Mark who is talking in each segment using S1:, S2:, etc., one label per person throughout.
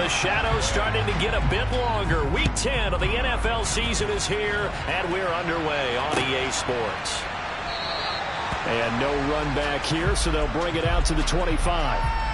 S1: the shadows starting to get a bit longer. Week 10 of the NFL season is here, and we're underway on EA Sports. And no run back here, so they'll bring it out to the 25.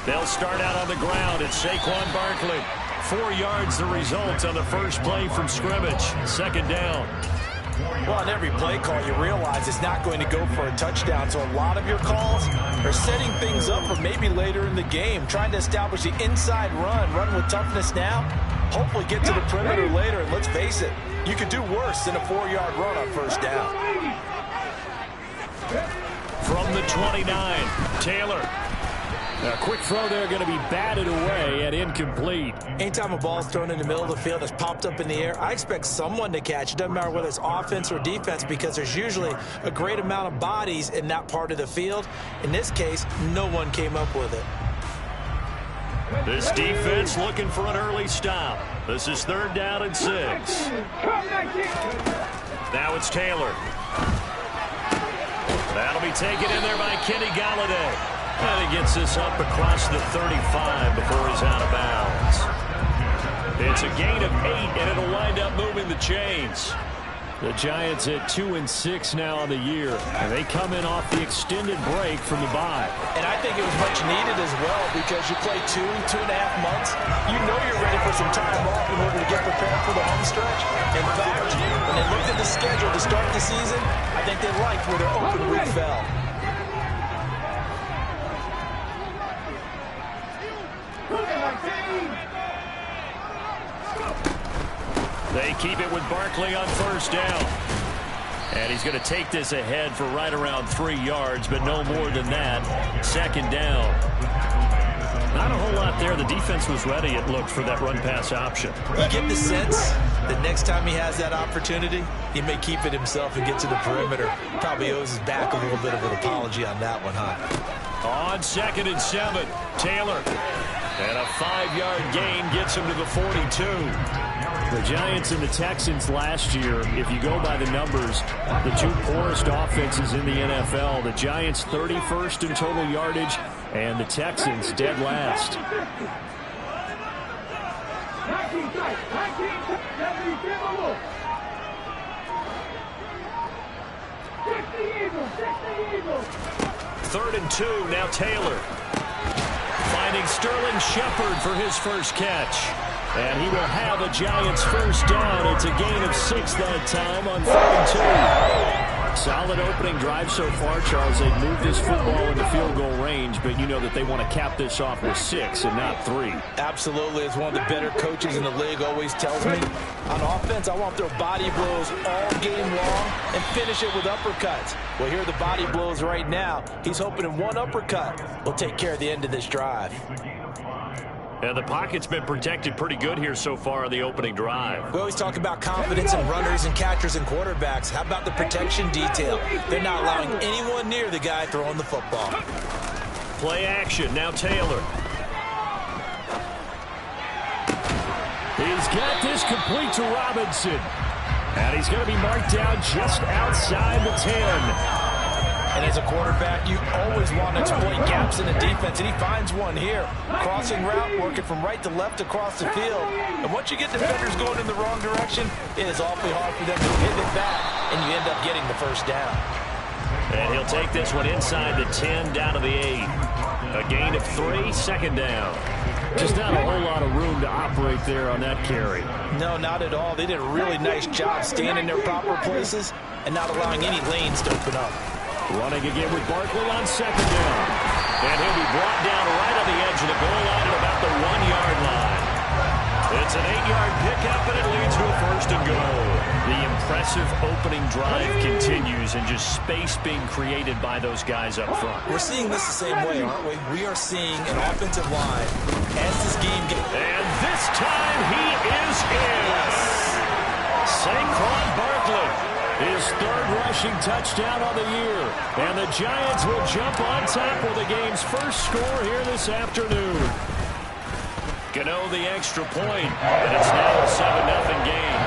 S1: They'll start out on the ground. It's Saquon Barkley. 4 yards the result on the first play from scrimmage. Second down.
S2: Well, on every play call, you realize it's not going to go for a touchdown. So a lot of your calls are setting things up for maybe later in the game, trying to establish the inside run with toughness now, hopefully get to the perimeter later. And let's face it, you could do worse than a 4-yard run on first down.
S1: From the 29, Taylor. A quick throw there going to be batted away and incomplete.
S2: Anytime a ball's thrown in the middle of the field that's popped up in the air, I expect someone to catch. It doesn't matter whether it's offense or defense, because there's usually a great amount of bodies in that part of the field. In this case, no one came up with it.
S1: This defense looking for an early stop. This is 3rd down and 6. Now it's Taylor. That'll be taken in there by Kenny Galladay. And he gets this up across the 35 before he's out of bounds. It's a gain of 8, and it'll wind up moving the chains. The Giants at 2-6 now on the year, and they come in off the extended break from the bye.
S2: And I think it was much needed as well, because you play 2.5 months. You know you're ready for some time off in order to get prepared for the home stretch. In fact, when they looked at the schedule to start the season, I think they liked where their open week fell.
S1: They keep it with Barkley on first down. And he's going to take this ahead for right around 3 yards, but no more than that. Second down. Not a whole lot there. The defense was ready, it looked, for that run-pass option.
S2: You get the sense that next time he has that opportunity, he may keep it himself and get to the perimeter. Probably owes his back a little bit of an apology on that one, huh?
S1: On 2nd and 7, Taylor. And a 5-yard gain gets him to the 42. The Giants and the Texans last year, if you go by the numbers, the 2 poorest offenses in the NFL. The Giants 31st in total yardage, and the Texans dead last. Third and 2, now Taylor. Finding Sterling Shepard for his first catch. And he will have a Giants first down. It's a gain of 6 that time on 3rd and 2. Solid opening drive so far, Charles. They've moved this football into field goal range, but you know that they want to cap this off with 6 and not 3.
S2: Absolutely. As one of the better coaches in the league always tells me, on offense, I want their body blows all game long and finish it with uppercuts. Well, here are the body blows right now. He's hoping in one uppercut will take care of the end of this drive.
S1: And the pocket's been protected pretty good here so far on the opening drive.
S2: We always talk about confidence in runners and catchers and quarterbacks. How about the protection detail? They're not allowing anyone near the guy throwing the football.
S1: Play action. Now Taylor. He's got this complete to Robinson. And he's going to be marked down just outside the 10.
S2: And as a quarterback, you always want to exploit gaps in the defense, and he finds one here. Crossing route, working from right to left across the field. And once you get defenders going in the wrong direction, it is awfully hard for them to pivot back, and you end up getting the first down.
S1: And he'll take this one inside the 10, down to the 8. A gain of 3, second down. Just not a whole lot of room to operate there on that carry.
S2: No, not at all. They did a really nice job staying in their proper places and not allowing any lanes to open up.
S1: Running again with Barkley on second down. And he'll be brought down right on the edge of the goal line at about the 1-yard line. It's an 8-yard pickup, and it leads to a first and goal. The impressive opening drive continues, and just space being created by those guys up front.
S2: We're seeing this the same way, aren't we? We are seeing an offensive line as this game gets.
S1: And this time he is in. Saquon Barkley. His third rushing touchdown on the year. And the Giants will jump on top with the game's first score here this afternoon. Gano the extra point, and it's now a 7-0 game.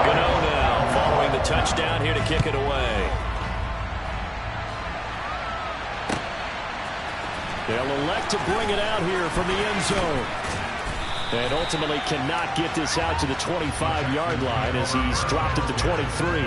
S1: Gano now following the touchdown here to kick it away. They'll elect to bring it out here from the end zone. And ultimately cannot get this out to the 25-yard line as he's dropped at the 23.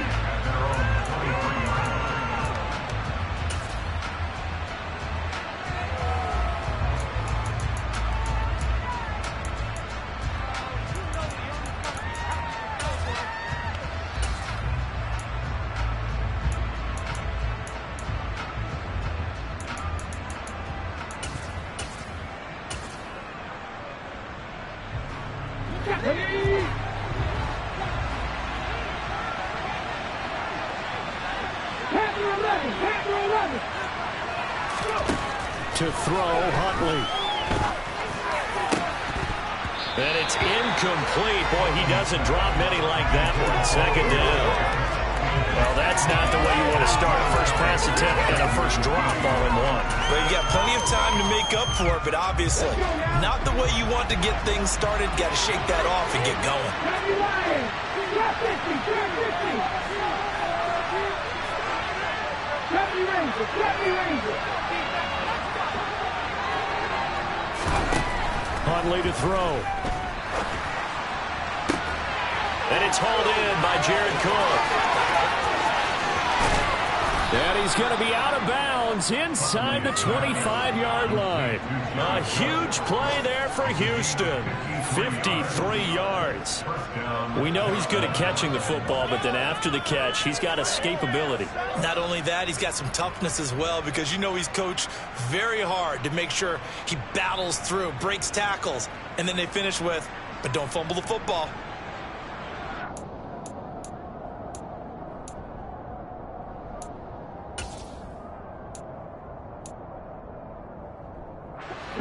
S1: To throw, Huntley. And it's incomplete. Boy, he doesn't drop many like that one. Second down. Well, that's not the way you want to start a first pass attempt and a first drop all in one.
S2: Well, you got plenty of time to make up for it, but obviously not the way you want to get things started. Got to shake that off and get going.
S1: Huntley to throw. And it's hauled in by Jared Cook. And he's going to be out of bounds inside the 25-yard line. A huge play there for Houston. 53 yards. We know he's good at catching the football, but then after the catch, he's got escapability.
S2: Not only that, he's got some toughness as well, because you know he's coached very hard to make sure he battles through, breaks tackles, and then they finish with, but don't fumble the football.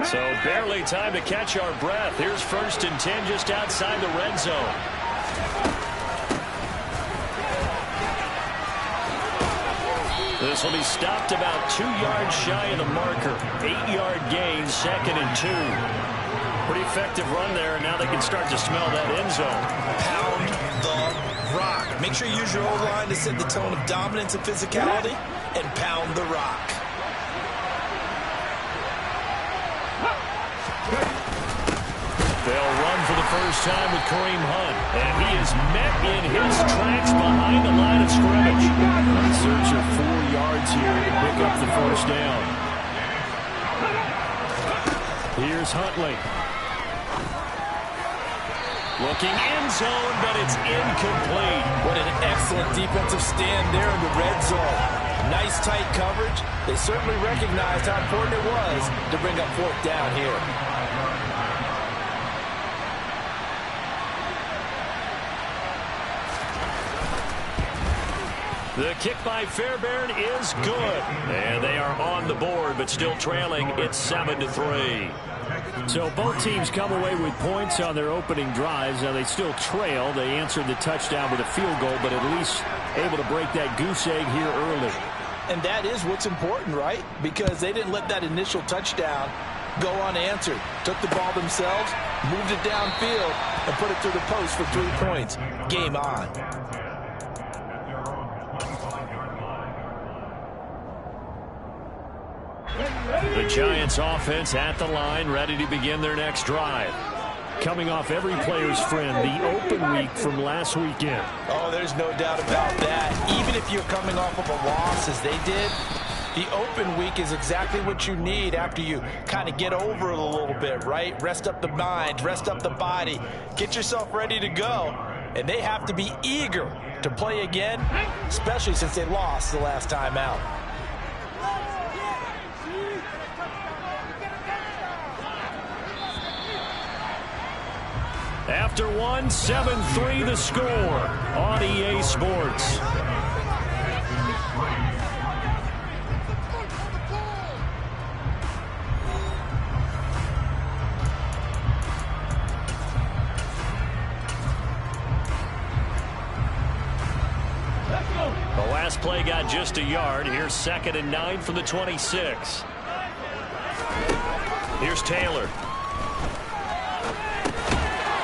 S1: So barely time to catch our breath. Here's 1st and 10 just outside the red zone. This will be stopped about 2 yards shy of the marker. 8-yard gain, 2nd and 2. Pretty effective run there, and now they can start to smell that end zone.
S2: Pound the rock. Make sure you use your O-line to set the tone of dominance and physicality, and pound the rock.
S1: They'll run for the first time with Kareem Hunt. And he is met in his tracks behind the line of scrimmage. In search of 4 yards here to pick up the first down. Here's Huntley. Looking end zone, but it's incomplete.
S2: What an excellent defensive stand there in the red zone. Nice tight coverage. They certainly recognized how important it was to bring up 4th down here.
S1: The kick by Fairbairn is good. And they are on the board, but still trailing. It's 7-3. So both teams come away with points on their opening drives. Now they still trail. They answered the touchdown with a field goal, but at least able to break that goose egg here early.
S2: And that is what's important, right? Because they didn't let that initial touchdown go unanswered. Took the ball themselves, moved it downfield, and put it through the post for 3 points. Game on.
S1: The Giants offense at the line, ready to begin their next drive. Coming off every player's friend, the open week from last weekend.
S2: Oh, there's no doubt about that. Even if you're coming off of a loss as they did, the open week is exactly what you need after you kind of get over it a little bit, right? Rest up the mind, rest up the body, get yourself ready to go. And they have to be eager to play again, especially since they lost the last time out.
S1: After one, 7-3 the score on EA Sports. last play got just a yard. Here's 2nd and 9 from the 26. Here's Taylor.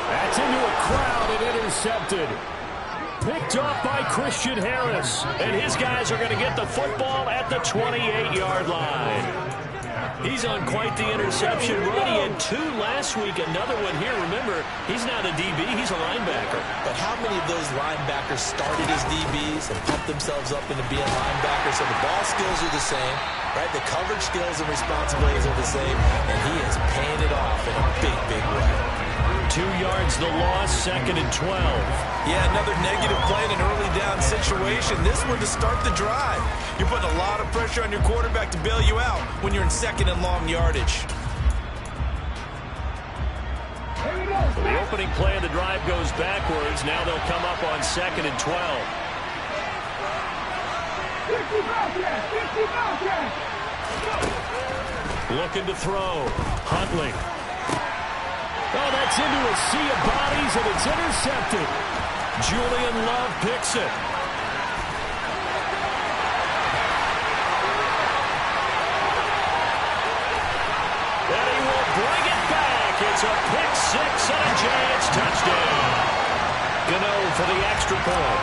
S1: That's into a crowd and intercepted. Picked off by Christian Harris. And his guys are going to get the football at the 28-yard line. He's on quite the interception run. He had 2 last week. Another one here. Remember, he's not a DB. He's a linebacker.
S2: But how many of those linebackers started as DBs and pumped themselves up into being linebackers? So the ball skills are the same, right? The coverage skills and responsibilities are the same. And he is paying it off in a big, big way.
S1: 2 yards the loss, 2nd and 12.
S2: Yeah, another negative play in an early down situation. This one to start the drive. You're putting a lot of pressure on your quarterback to bail you out when you're in 2nd and long yardage.
S1: The opening play of the drive goes backwards. Now they'll come up on 2nd and 12. Looking to throw. Huntley. Oh, that's into a sea of bodies, and it's intercepted. Julian Love picks it. And he will bring it back. It's a pick 6 and a Giants touchdown. Gano for the extra point.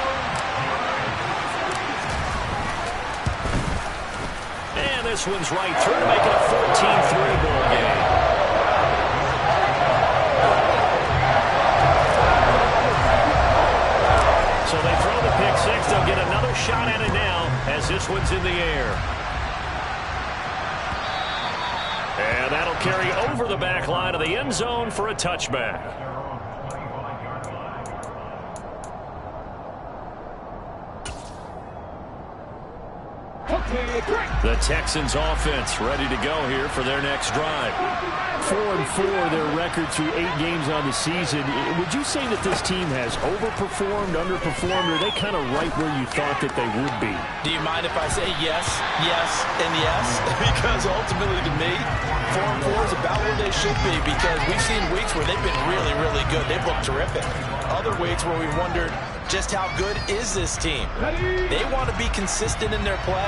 S1: And this one's right through to make it a 14-3 ball game. So they throw the pick 6. They'll get another shot at it now as this one's in the air. And that'll carry over the back line of the end zone for a touchback. The Texans offense ready to go here for their next drive. 4-4 their record through 8 games on the season. Would you say that this team has overperformed, underperformed, or are they kind of right where you thought that they would be?
S2: Do you mind if I say yes, yes, and yes? Because ultimately to me, 4-4 is about where they should be, because we've seen weeks where they've been really, really good. They've looked terrific. Other weeks where we wondered just how good is this team. They want to be consistent in their play,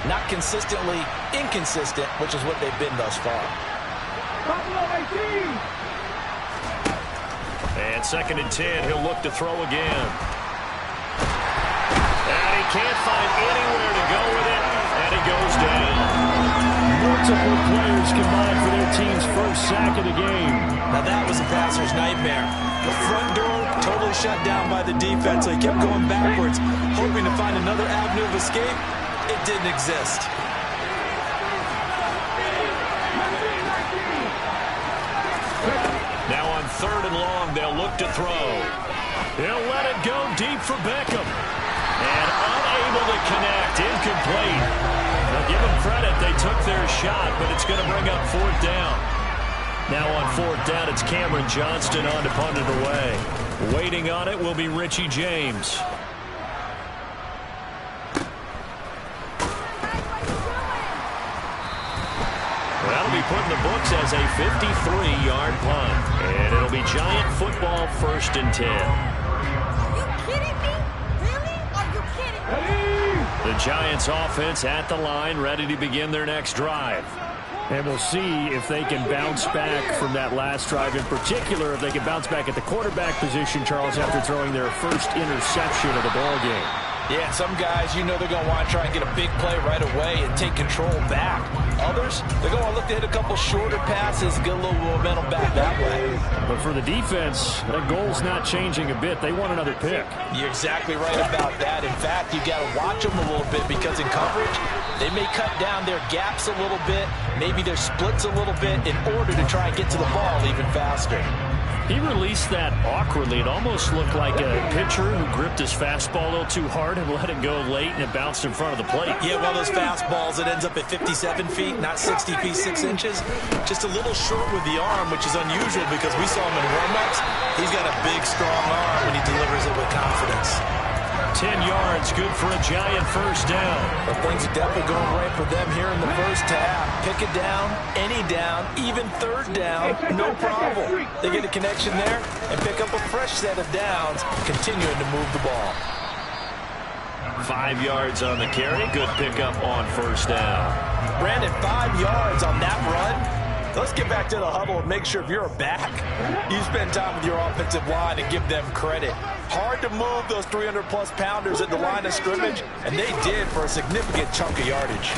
S2: not consistently inconsistent, which is what they've been thus far.
S1: And 2nd and 10, he'll look to throw again. And he can't find anywhere to go with it, and he goes down. Multiple players combined for their team's first sack of the game.
S2: Now that was a passer's nightmare. The front door totally shut down by the defense, so he kept going backwards, hoping to find another avenue of escape. It didn't exist.
S1: Now on 3rd and long, they'll look to throw. He'll let it go deep for Beckham. And unable to connect, incomplete. Now give them credit, they took their shot, but it's going to bring up 4th down. Now on 4th down, it's Cameron Johnston on to punt it away. Waiting on it will be Richie James. That'll be put in the books as a 53-yard punt. And it'll be Giant football 1st and 10.
S3: Are you kidding me? Really? Are you kidding me?
S1: The Giants offense at the line, ready to begin their next drive. And we'll see if they can bounce back from that last drive. In particular, if they can bounce back at the quarterback position, Charles, after throwing their first interception of the ball game.
S2: Yeah, some guys, you know they're going to want to try and get a big play right away and take control back. Others, they're going to look to hit a couple shorter passes, get a little momentum back that way.
S1: But for the defense, that goal's not changing a bit. They want another pick.
S2: You're exactly right about that. In fact, you got to watch them a little bit, because in coverage, they may cut down their gaps a little bit, maybe their splits a little bit, in order to try and get to the ball even faster.
S1: He released that awkwardly. It almost looked like a pitcher who gripped his fastball a little too hard and let it go late, and it bounced in front of the plate.
S2: Yeah, one of those fastballs that ends up at 57 feet, not 60 feet, 6 inches. Just a little short with the arm, which is unusual because we saw him in warm-ups. He's got a big, strong arm when he delivers it with confidence.
S1: 10 yards, good for a Giant first down.
S2: But things are definitely going right for them here in the first half. Pick it down, any down, even 3rd down, no problem. They get a connection there and pick up a fresh set of downs, continuing to move the ball.
S1: 5 yards on the carry. Good pickup on first down.
S2: Brandon, 5 yards on that run. Let's get back to the huddle and make sure if you're a back, you spend time with your offensive line and give them credit. Hard to move those 300-plus pounders at the line of scrimmage, and they did for a significant chunk of yardage.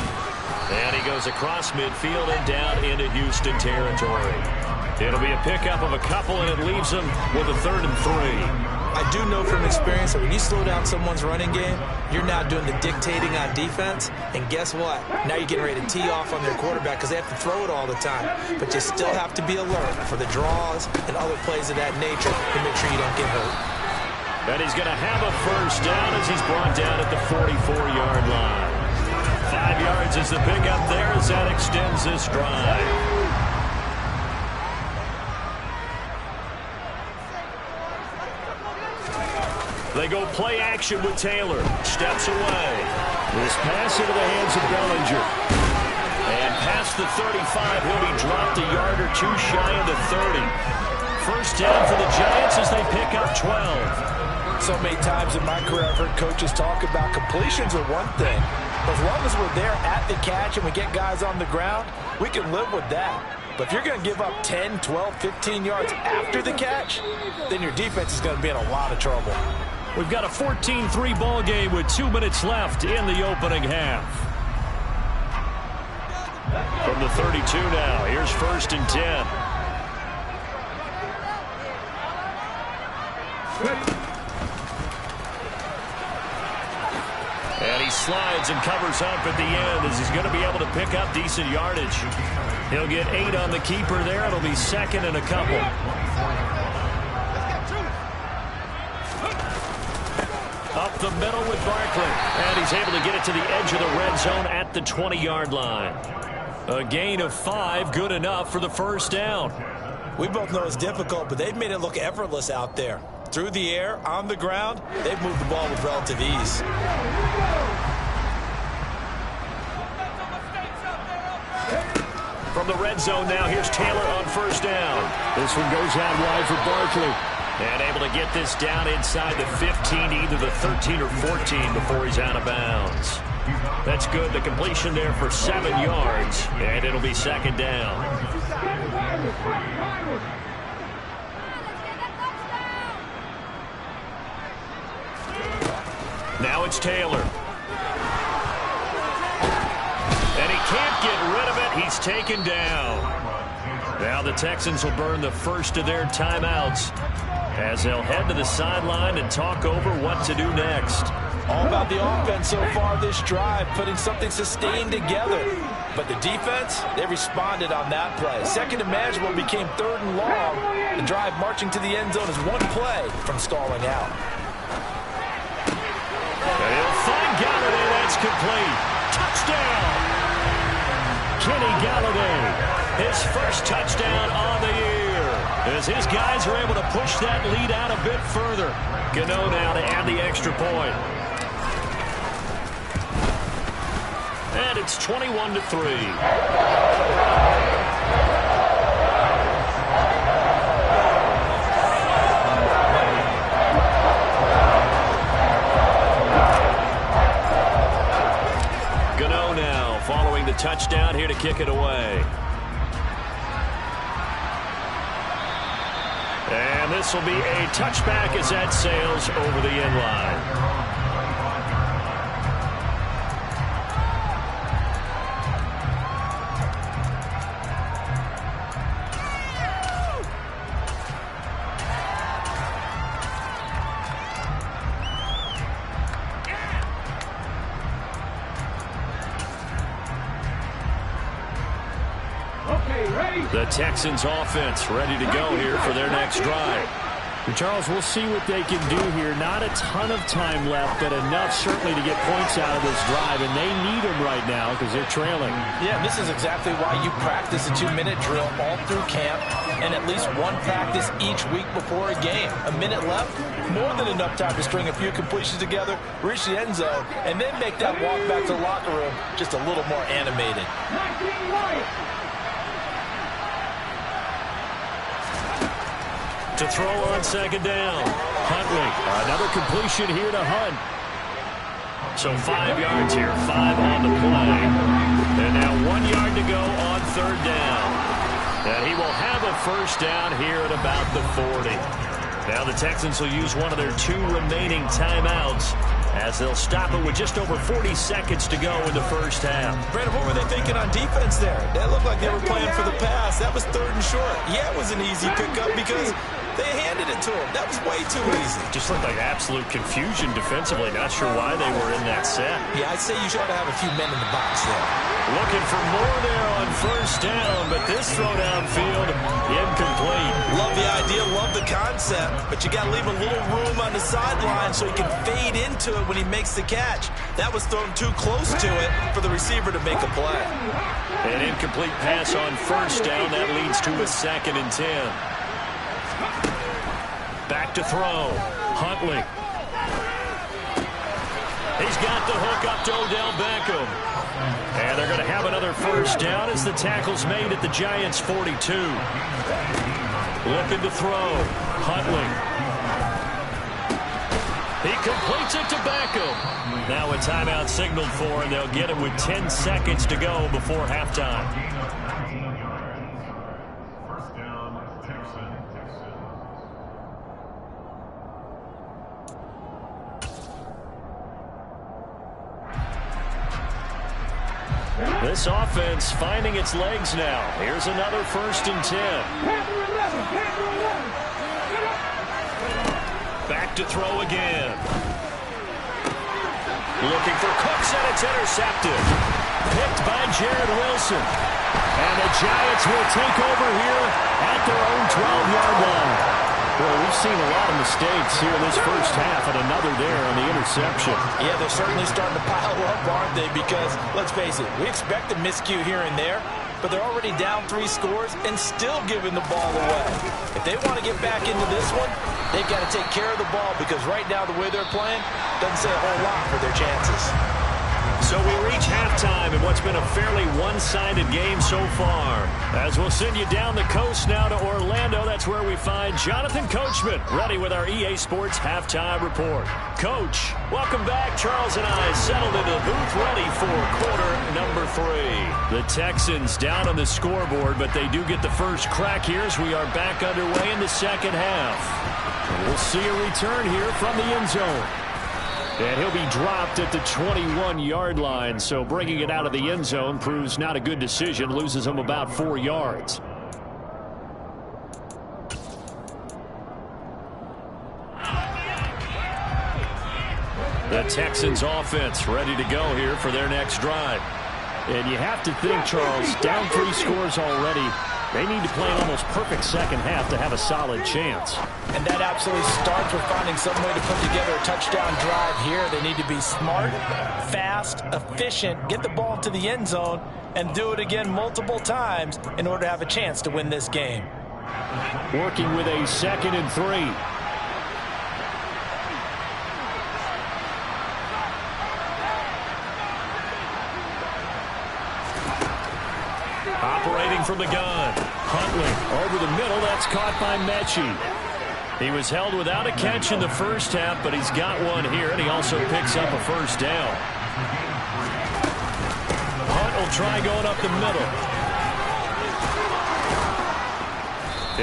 S1: And he goes across midfield and down into Houston territory. It'll be a pickup of a couple, and it leaves them with a 3rd and 3.
S2: I do know from experience that when you slow down someone's running game, you're now doing the dictating on defense. And guess what? Now you're getting ready to tee off on their quarterback because they have to throw it all the time. But you still have to be alert for the draws and other plays of that nature to make sure you don't get hurt.
S1: And he's going to have a first down as he's brought down at the 44-yard line. 5 yards is the pickup there as that extends this drive. They go play action with Taylor. Steps away. This pass into the hands of Bellinger. And past the 35, he'll be dropped a yard or two shy into 30. First down for the Giants as they pick up 12.
S2: So many times in my career I've heard coaches talk about completions are one thing. But as long as we're there at the catch and we get guys on the ground, we can live with that. But if you're going to give up 10, 12, 15 yards after the catch, then your defense is going to be in a lot of trouble.
S1: We've got a 14-3 ball game with 2 minutes left in the opening half. From the 32 now, here's 1st and 10. And he slides and covers up at the end as he's going to be able to pick up decent yardage. He'll get 8 on the keeper there. It'll be 2nd and a couple. Up the middle with Barkley. And he's able to get it to the edge of the red zone at the 20-yard line. A gain of 5, good enough for the first down.
S2: We both know it's difficult, but they've made it look effortless out there. Through the air, on the ground, they've moved the ball with relative ease.
S1: From the red zone now, here's Taylor on first down. This one goes out wide for Barkley. And able to get this down inside the 15, either the 13 or 14 before he's out of bounds. That's good. The completion there for 7 yards, and it'll be 2nd down. Now it's Taylor. And he can't get rid of it. He's taken down. Now the Texans will burn the first of their timeouts as they'll head to the sideline and talk over what to do next.
S2: All about the offense so far this drive, putting something sustained together. But the defense, they responded on that play. 2nd and manageable became 3rd and long. The drive marching to the end zone is one play from stalling out.
S1: And he'll find Galladay. That's complete. Touchdown! Kenny Galladay, his first touchdown on the year. As his guys are able to push that lead out a bit further. Gano now to add the extra point. And it's 21-3. Gano now following the touchdown here to kick it away. And this will be a touchback as that sails over the end line. The Texans offense ready to go here for their next drive.
S4: And Charles, we'll see what they can do here. Not a ton of time left, but enough certainly to get points out of this drive, and they need them right now because they're trailing.
S2: Yeah, this is exactly why you practice a 2-minute drill all through camp and at least one practice each week before a game. A minute left, more than enough time to string a few completions together, reach the end zone, and then make that walk back to the locker room just a little more animated.
S1: To throw on 2nd down. Huntley. Another completion here to Hunt. So 5 yards here, 5 on the play. And now 1 yard to go on third down. And he will have a first down here at about the 40. Now the Texans will use one of their 2 remaining timeouts as they'll stop it with just over 40 seconds to go in the first half.
S2: Brandon, what were they thinking on defense there? That looked like they were playing for the pass. That was third and short. Yeah, it was an easy pickup because they handed it to him. That was way too easy.
S1: Just looked like absolute confusion defensively. Not sure why they were in that set.
S2: Yeah, I'd say you ought to have a few men in the box there.
S1: Looking for more there on first down, but this throw downfield, incomplete.
S2: Love the idea, love the concept, but you got to leave a little room on the sideline so he can fade into it when he makes the catch. That was thrown too close to it for the receiver to make a play.
S1: An incomplete pass on first down. That leads to a 2nd and 10. Back to throw. Huntley. He's got the hook up to Odell Beckham. And they're going to have another first down as the tackle's made at the Giants' 42. Looking to throw. Huntley. He completes it to Beckham. Now a timeout signaled for, and they'll get it with 10 seconds to go before halftime.
S5: First down, Texans.
S1: This offense finding its legs now. Here's another 1st and 10. Back to throw again. Looking for Cooks, and it's intercepted. Picked by Jared Wilson. And the Giants will take over here at their own 12-yard line. Well, we've seen a lot of mistakes here in this first half, and another there on the interception.
S2: Yeah, they're certainly starting to pile up, aren't they? Because, let's face it, we expect a miscue here and there, but they're already down 3 scores and still giving the ball away. If they want to get back into this one, they've got to take care of the ball because right now the way they're playing doesn't say a whole lot for their chances.
S1: So we reach halftime in what's been a fairly one-sided game so far. As we'll send you down the coast now to Orlando, that's where we find Jonathan Coachman, ready with our EA Sports Halftime Report. Coach, welcome back. Charles and I settled into the booth ready for quarter number 3. The Texans down on the scoreboard, but they do get the first crack here as we are back underway in the second half. And we'll see a return here from the end zone. And he'll be dropped at the 21-yard line, so bringing it out of the end zone proves not a good decision, loses him about 4 yards. The Texans offense ready to go here for their next drive. And you have to think, Charles, down 3 scores already. They need to play an almost perfect second half to have a solid chance.
S2: And that absolutely starts with finding some way to put together a touchdown drive here. They need to be smart, fast, efficient, get the ball to the end zone, and do it again multiple times in order to have a chance to win this game.
S1: Working with a 2nd and 3. Operating from the gun. Huntley over the middle. That's caught by Mechie. He was held without a catch in the first half, but he's got one here, and he also picks up a first down. Hunt will try going up the middle.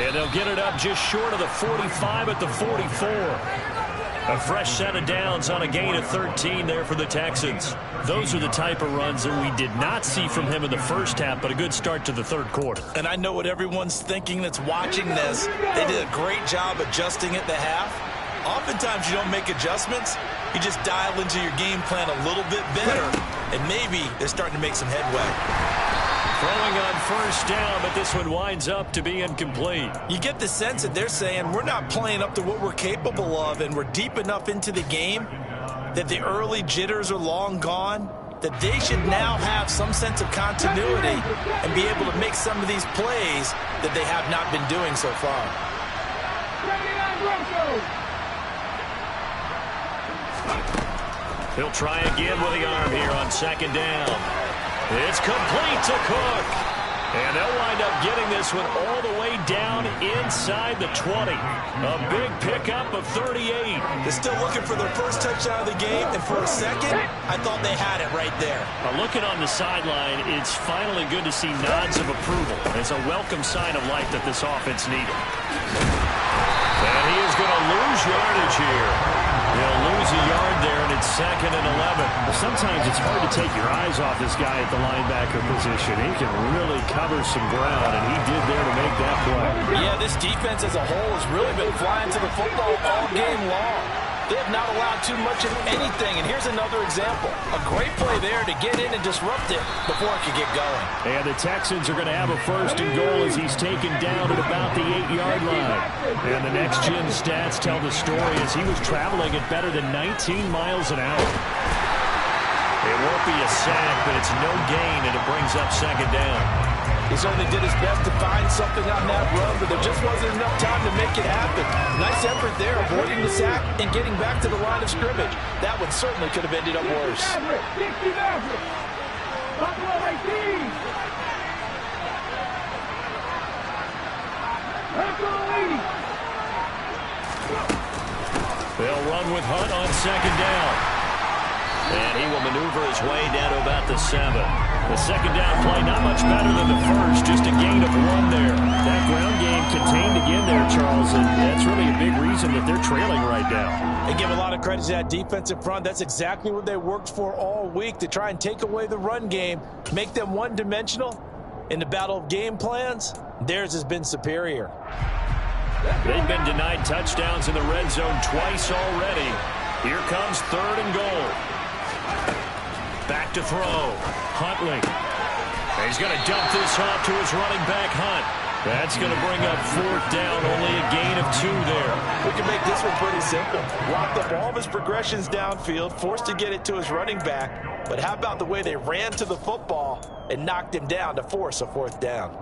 S1: And they'll get it up just short of the 45 at the 44. A fresh set of downs on a gain of 13 there for the Texans. Those are the type of runs that we did not see from him in the first half, but a good start to the third quarter.
S2: And I know what everyone's thinking that's watching this. They did a great job adjusting at the half. Oftentimes you don't make adjustments. You just dial into your game plan a little bit better, and maybe they're starting to make some headway.
S1: Throwing on first down, but this one winds up to be incomplete.
S2: You get the sense that they're saying we're not playing up to what we're capable of, and we're deep enough into the game that the early jitters are long gone, that they should now have some sense of continuity and be able to make some of these plays that they have not been doing so far.
S1: He'll try again with the arm here on second down. It's complete to Cook. And they'll wind up getting this one all the way down inside the 20. A big pickup of 38.
S2: They're still looking for their first touchdown of the game, and for a second, I thought they had it right there.
S1: Looking on the sideline, it's finally good to see nods of approval. It's a welcome sign of life that this offense needed. And he is going to lose yardage here. He'll lose a yard there, and it's 2nd and 11.
S4: Sometimes it's hard to take your eyes off this guy at the linebacker position. He can really cover some ground, and he did there to make that play.
S2: Yeah, this defense as a whole has really been flying to the football all game long. They have not allowed too much of anything, and here's another example. A great play there to get in and disrupt it before it could get going.
S4: And the Texans are going to have a 1st and goal as he's taken down at about the 8-yard line. And the next-gen stats tell the story as he was traveling at better than 19 miles an hour. It won't be a sack, but it's no gain, and it brings up 2nd down.
S2: He certainly did his best to find something on that run, but there just wasn't enough time to make it happen. Nice effort there, avoiding the sack and getting back to the line of scrimmage. That one certainly could have ended up worse.
S1: They'll run with Hunt on 2nd down. And he will maneuver his way down to about the 7. The 2nd down play not much better than the first, just a gain of 1 there. That ground game contained again there, Charles, and that's really a big reason that they're trailing right now.
S2: They give a lot of credit to that defensive front. That's exactly what they worked for all week, to try and take away the run game, make them one-dimensional. In the battle of game plans, theirs has been superior.
S1: They've been denied touchdowns in the red zone twice already. Here comes 3rd and goal. Back to throw. Huntley. He's going to dump this off to his running back, Hunt. That's going to bring up 4th down, only a gain of 2 there.
S2: We can make this one pretty simple. Locked up all of his progressions downfield, forced to get it to his running back. But how about the way they ran to the football and knocked him down to force a 4th down?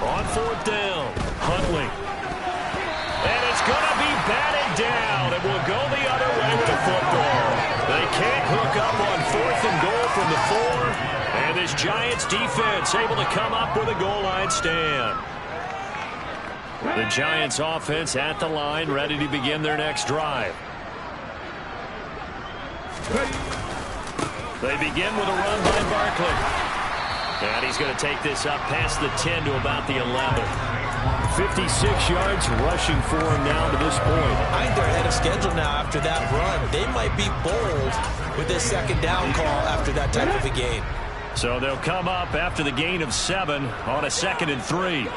S1: On 4th down, Huntley. And it's going to be batted down. It will go the other way with the football. They can't hook up on 4th and goal from the 4. And this Giants defense able to come up with a goal line stand. The Giants offense at the line, ready to begin their next drive. They begin with a run by Barkley. And he's going to take this up past the 10 to about the 11. 56 yards rushing for him now to this point.
S2: I think they're ahead of schedule now after that run. They might be bold with this 2nd down call after that type of a gain.
S1: So they'll come up after the gain of 7 on a 2nd and 3.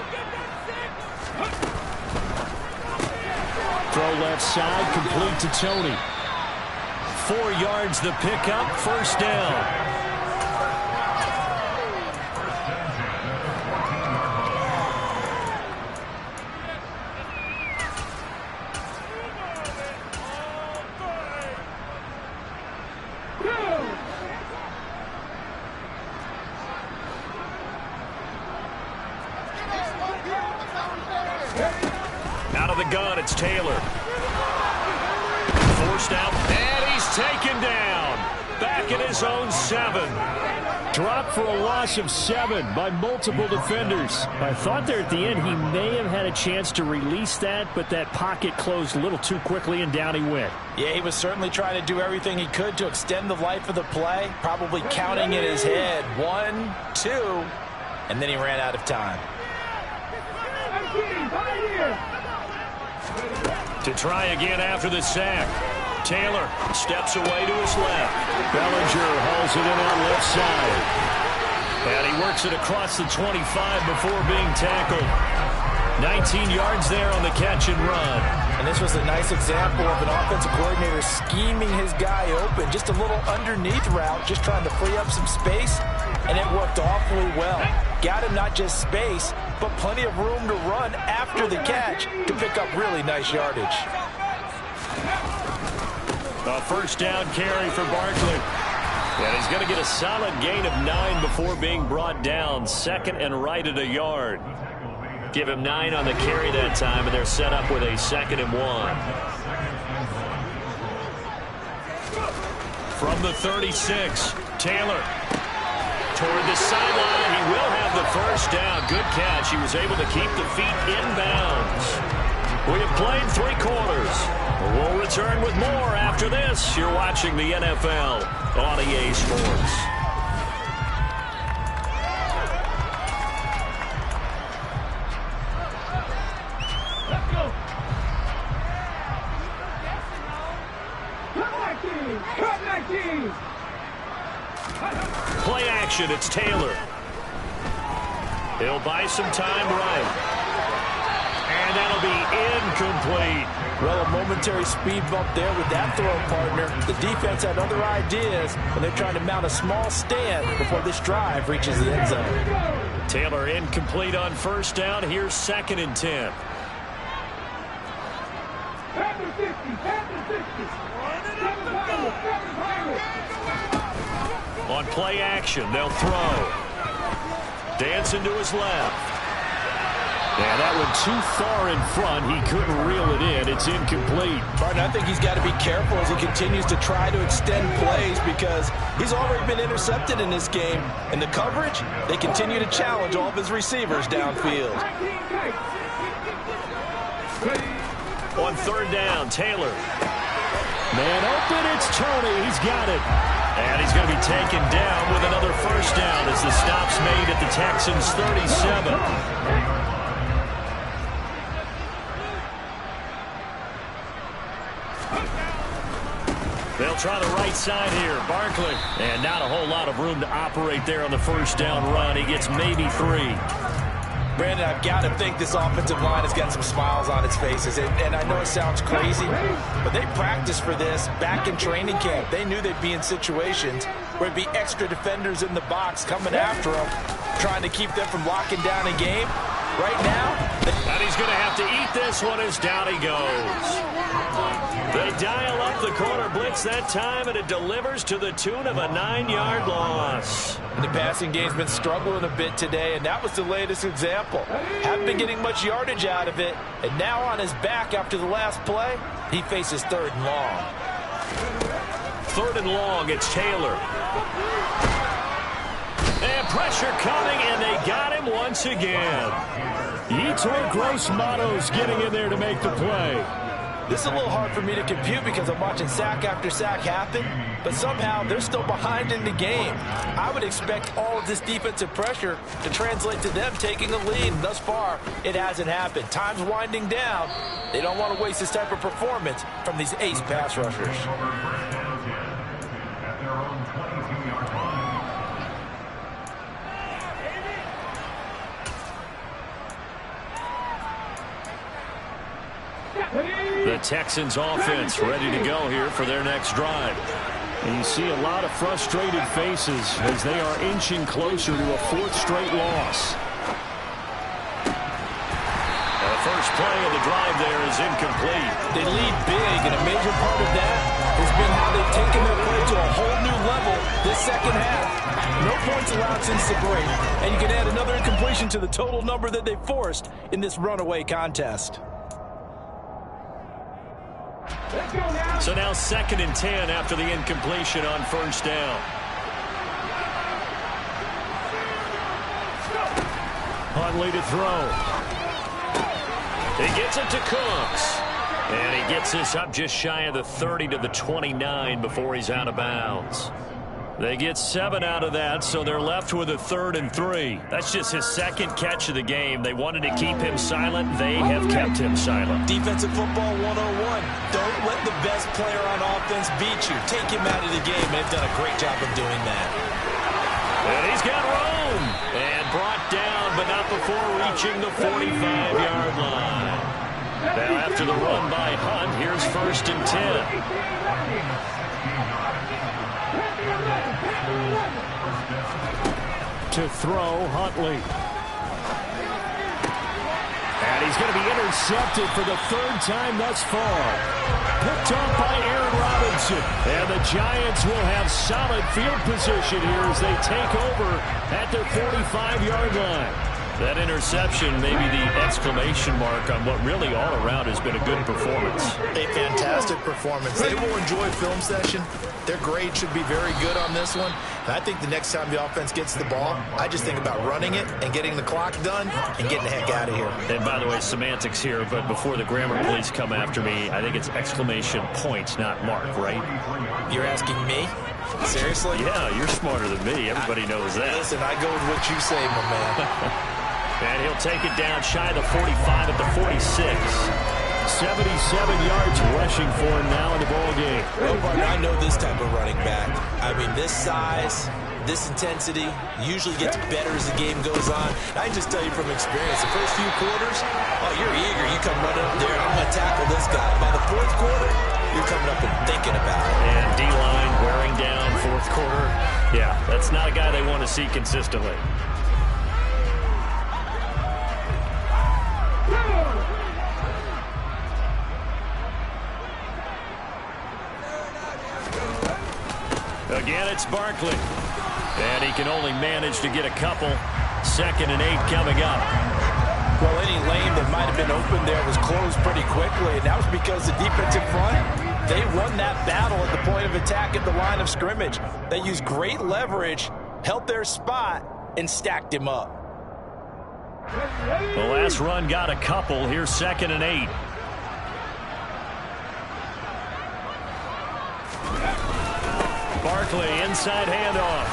S4: Throw left side, complete to Tony.
S1: 4 yards the pickup, 1st down. Out of the gun, it's Taylor. Forced out, and he's taken down. Back at his own 7.
S4: Dropped for a loss of 7 by multiple defenders. I thought there at the end he may have had a chance to release that, but that pocket closed a little too quickly, and down he went.
S2: Yeah, he was certainly trying to do everything he could to extend the life of the play, probably counting in his head 1, 2, and then he ran out of time.
S1: To try again after the sack. Taylor steps away to his left.
S4: Bellinger hauls it in on left side.
S1: And he works it across the 25 before being tackled. 19 yards there on the catch and run.
S2: And this was a nice example of an offensive coordinator scheming his guy open. Just a little underneath route, just trying to free up some space. And it worked awfully well. Got him not just space, but plenty of room to run after the catch to pick up really nice yardage.
S1: A 1st down carry for Barkley. And he's going to get a solid gain of 9 before being brought down. 2nd and right at a yard. Give him 9 on the carry that time, and they're set up with a 2nd and 1. From the 36, Taylor. Toward the sideline, he will have the first down. Good catch. He was able to keep the feet in bounds. We have played 3 quarters. We'll return with more after this. You're watching the NFL on EA Sports.
S6: Let's go. Cut 19.
S1: Play action, it's Taylor. He'll buy some time right. And that'll be incomplete.
S2: Well, a momentary speed bump there with that throw partner. The defense had other ideas, and they're trying to mount a small stand before this drive reaches the end zone.
S1: Taylor incomplete on first down. Here's 2nd and 10. On play action, they'll throw. Dancing to his left. Yeah, that one too far in front. He couldn't reel it in. It's incomplete.
S2: Martin, I think he's got to be careful as he continues to try to extend plays because he's already been intercepted in this game. And the coverage, they continue to challenge all of his receivers downfield.
S1: On 3rd down, Taylor. Man open, it's Tony. He's got it. And he's going to be taken down with another first down as the stop's made at the Texans' 37. They'll try the right side here. Barkley. And not a whole lot of room to operate there on the first down run. He gets maybe 3.
S2: Brandon, I've got to think this offensive line has got some smiles on its faces. And I know it sounds crazy, but they practiced for this back in training camp. They knew they'd be in situations where it'd be extra defenders in the box coming after them, trying to keep them from locking down a game. Right now,
S1: and he's going to have to eat this one as down he goes. They dial up the corner blitz that time, and it delivers to the tune of a 9-yard loss.
S2: And the passing game's been struggling a bit today, and that was the latest example. Haven't been getting much yardage out of it, and now on his back after the last play, he faces 3rd and long.
S1: 3rd and long, it's Taylor. And pressure coming, and they got him once again. Yetur Gross-Matos getting in there to make the play.
S2: This is a little hard for me to compute because I'm watching sack after sack happen, but somehow they're still behind in the game. I would expect all of this defensive pressure to translate to them taking a lead. Thus far, it hasn't happened. Time's winding down. They don't want to waste this type of performance from these ace pass rushers.
S1: The Texans offense ready to go here for their next drive.
S4: And you see a lot of frustrated faces as they are inching closer to a 4th straight loss.
S1: The first play of the drive there is incomplete.
S2: They lead big, and a major part of that has been how they've taken their play to a whole new level this second half. No points allowed since the break, and you can add another incompletion to the total number that they forced in this runaway contest.
S1: So now 2nd and 10 after the incompletion on first down.
S4: Huntley to throw.
S1: He gets it to Cooks. And he gets this up just shy of the 30 to the 29 before he's out of bounds. They get 7 out of that, so they're left with a 3rd and 3. That's just his 2nd catch of the game. They wanted to keep him silent. They have kept him silent.
S2: Defensive football 101. Don't let the best player on offense beat you. Take him out of the game. They've done a great job of doing that.
S1: And he's got room. And brought down, but not before reaching the 45-yard line. Now after the run by Hunt, here's 1st and 10.
S4: To throw, Huntley.
S1: And is going to be intercepted for the third time thus far. Picked off by Aaron Robinson. And the Giants will have solid field position here as they take over at their 45-yard line. That interception may be the exclamation mark on what really all around has been a good performance.
S2: A fantastic performance. They will enjoy film session. Their grade should be very good on this one. And I think the next time the offense gets the ball, I just think about running it and getting the clock done and getting the heck out of here.
S1: And by the way, semantics here, but before the grammar police come after me, I think it's exclamation point, not mark, right?
S2: You're asking me? Seriously?
S1: Yeah, you're smarter than me. Everybody knows that.
S2: Listen, I go with what you say, my man.
S1: And he'll take it down shy of the 45 at the 46. 77 yards rushing for him now in the ball game.
S2: Well, partner, I know this type of running back. I mean, this size, this intensity usually gets better as the game goes on. I can just tell you from experience, the first few quarters, oh, you're eager. You come running up there, and I'm going to tackle this guy. By the fourth quarter, you're coming up and thinking about it.
S1: And D-line wearing down fourth quarter. Yeah, that's not a guy they want to see consistently. Again, it's Barkley. And he can only manage to get a couple. 2nd and 8 coming up.
S2: Well, any lane that might have been open there was closed pretty quickly, and that was because the defensive front, they won that battle at the point of attack at the line of scrimmage. They used great leverage, held their spot, and stacked him up.
S1: The last run got a couple. Here's 2nd and 8. Barkley, inside handoff.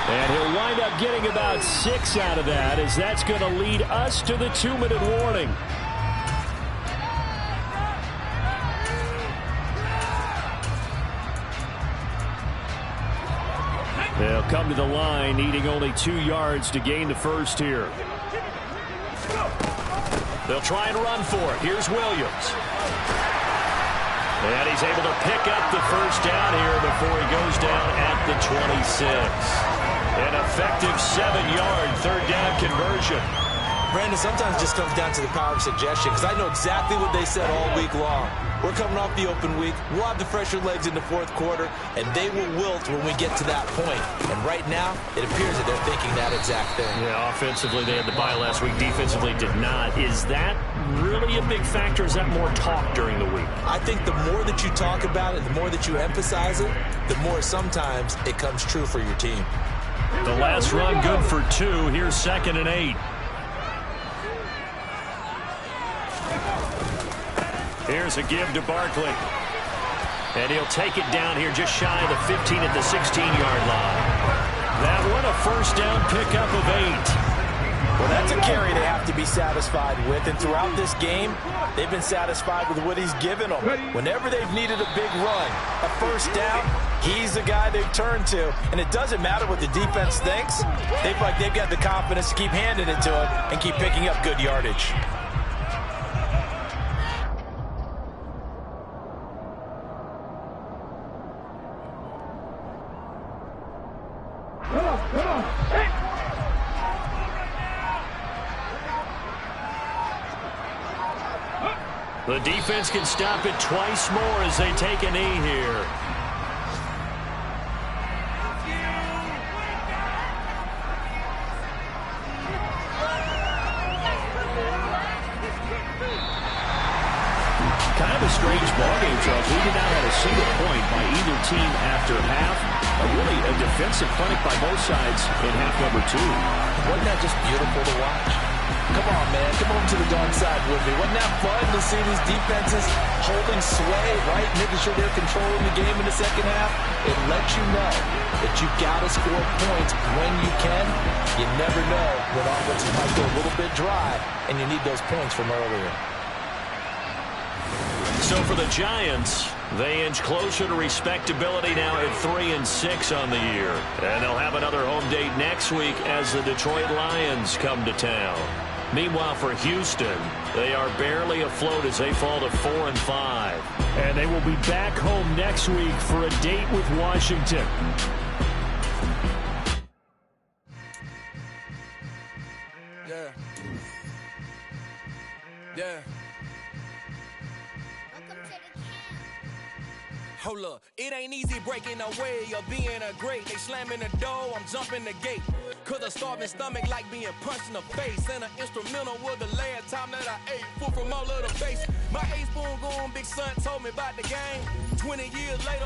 S1: And he'll wind up getting about 6 out of that, as that's going to lead us to the 2-minute warning. They'll come to the line, needing only 2 yards to gain the first here. They'll try and run for it. Here's Williams. And he's able to pick up the first down here before he goes down at the 26. An effective 7-yard third down conversion.
S2: Brandon, sometimes it just comes down to the power of suggestion, because I know exactly what they said all week long. We're coming off the open week. We'll have the fresher legs in the fourth quarter, and they will wilt when we get to that point. And right now, it appears that they're thinking that exact thing.
S1: Yeah, offensively, they had the bye last week. Defensively, did not. Is that really a big factor? Is that more talk during the week?
S2: I think the more that you talk about it, the more that you emphasize it, the more sometimes it comes true for your team.
S1: The last run good for 2. Here's 2nd and 8. Here's a give to Barkley. And he'll take it down here just shy of the 15 at the 16-yard line. That one a first down pickup of 8.
S2: Well, that's a carry they have to be satisfied with. And throughout this game, they've been satisfied with what he's given them. Whenever they've needed a big run, a first down, he's the guy they've turned to. And it doesn't matter what the defense thinks. They've got the confidence to keep handing it to him and keep picking up good yardage.
S1: The defense can stop it twice more as they take a knee here. Kind of a strange ballgame, Charles. We did not have a single point by either team after half. Really a defensive clinic by both sides in half number 2.
S2: Wasn't that just beautiful to watch? Come on, man. Come over to the dark side with me. Wasn't that fun to see these defenses holding sway, right? Making sure they're controlling the game in the second half. It lets you know that you've got to score points when you can. You never know when offenses might go a little bit dry, and you need those points from earlier.
S1: So for the Giants, they inch closer to respectability now at 3-6 on the year. And they'll have another home date next week as the Detroit Lions come to town. Meanwhile, for Houston, they are barely afloat as they fall to 4-5. And they will be back home next week for a date with Washington.
S7: Yeah.
S3: Welcome to the camp.
S7: Hold up, it ain't easy breaking away or being a great. They slamming the door, I'm jumping the gate. Cause a starving stomach like being punched in the face. And an instrumental was the last time that I ate. Food from all of the base. My A-spoon going, big son told me about the game. 20 years later,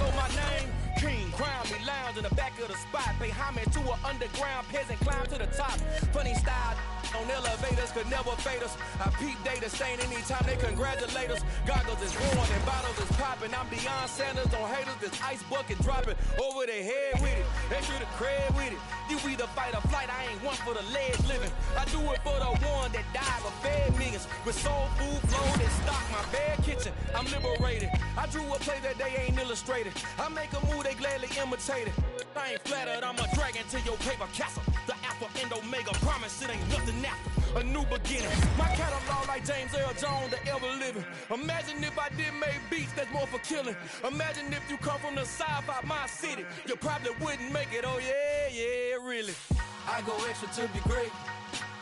S7: know my name. King, crown me, lounge in the back of the spot. Pay homage to an underground peasant, climb to the top. Funny style on elevators could never fade us. I peep data stain anytime they congratulate us. Goggles is worn and bottles is popping. I'm Deion Sanders on haters, this ice bucket dropping over their head with it. Extra the cred with it. You either fight or flight, I ain't one for the ledge living. I do it for the one that died or fed millions. With soul food flowed and stock my bad kitchen. I'm liberated. I drew a play that they ain't illustrated. I make a move, they gladly imitate it. I ain't flattered, I'm a dragon to your paper castle. The alpha and omega, promise it ain't nothing after. A new beginning. My catalog like James Earl Jones, the ever living. Imagine if I did make beats that's more for killing. Imagine if you come from the south out my city. You probably wouldn't make it, oh yeah, yeah, really.
S8: I go extra to be great.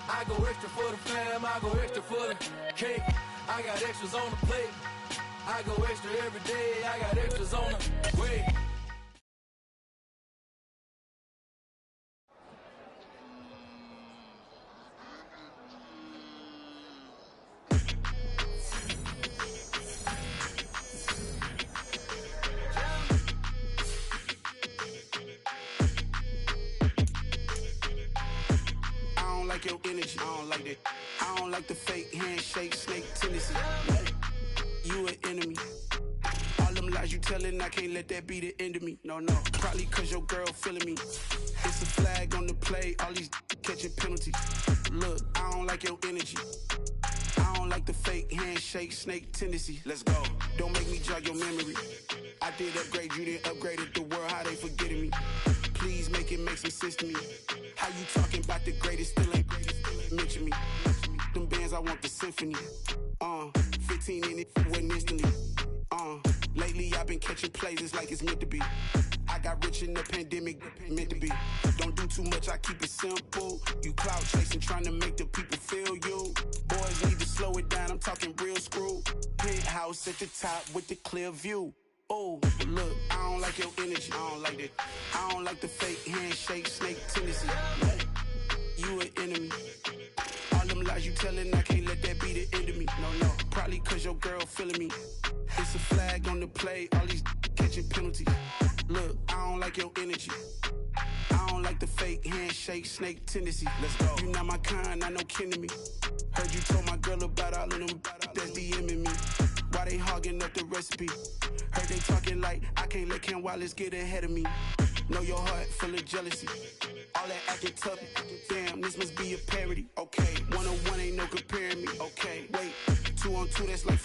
S8: I go extra for the fam, I go extra for the cake. I got extras on the plate. I go extra every day, I got extras on the way.
S9: Like your energy, I don't like that. I don't like the fake handshake, snake tendency. You an enemy. All them lies you telling, I can't let that be the end of me. No, probably cause your girl feeling me. It's a flag on the play, all these catching penalties. Look, I don't like your energy. I don't like the fake handshake, snake tendency. Let's go. Don't make me jog your memory. I did upgrade, you didn't upgrade it. The world, how they forgetting me. Please make it make some sense to me. How you talking about the greatest, still ain't mention me. Them bands, I want the symphony. 15 in it, wasn't instantly. Lately I've been catching plays, it's like it's meant to be. I got rich in the pandemic, meant to be. Don't do too much, I keep it simple. You clout chasing, trying to make the people feel you. Boys need to slow it down, I'm talking real screw. Penthouse at the top with the clear view. Oh, look, I don't like your energy, I don't like that. I don't like the fake handshake, snake tendency. You an enemy. All them lies you telling, I can't let that be the end of me. No, probably cause your girl feeling me. It's a flag on the play, all these catching penalties. Look, I don't like your energy. I don't like the fake handshake, snake tendency. Let's go. You not my kind, I know kin to me. Heard you told my girl about all of them that's DMing me. Why they hogging up the recipe? Heard they talking like I can't let Ken Wallace get ahead of me. Know your heart full of jealousy. All that acting tough, damn, this must be a parody. Okay, 1-on-1 ain't no comparing me. Okay, wait, 2-on-2, that's like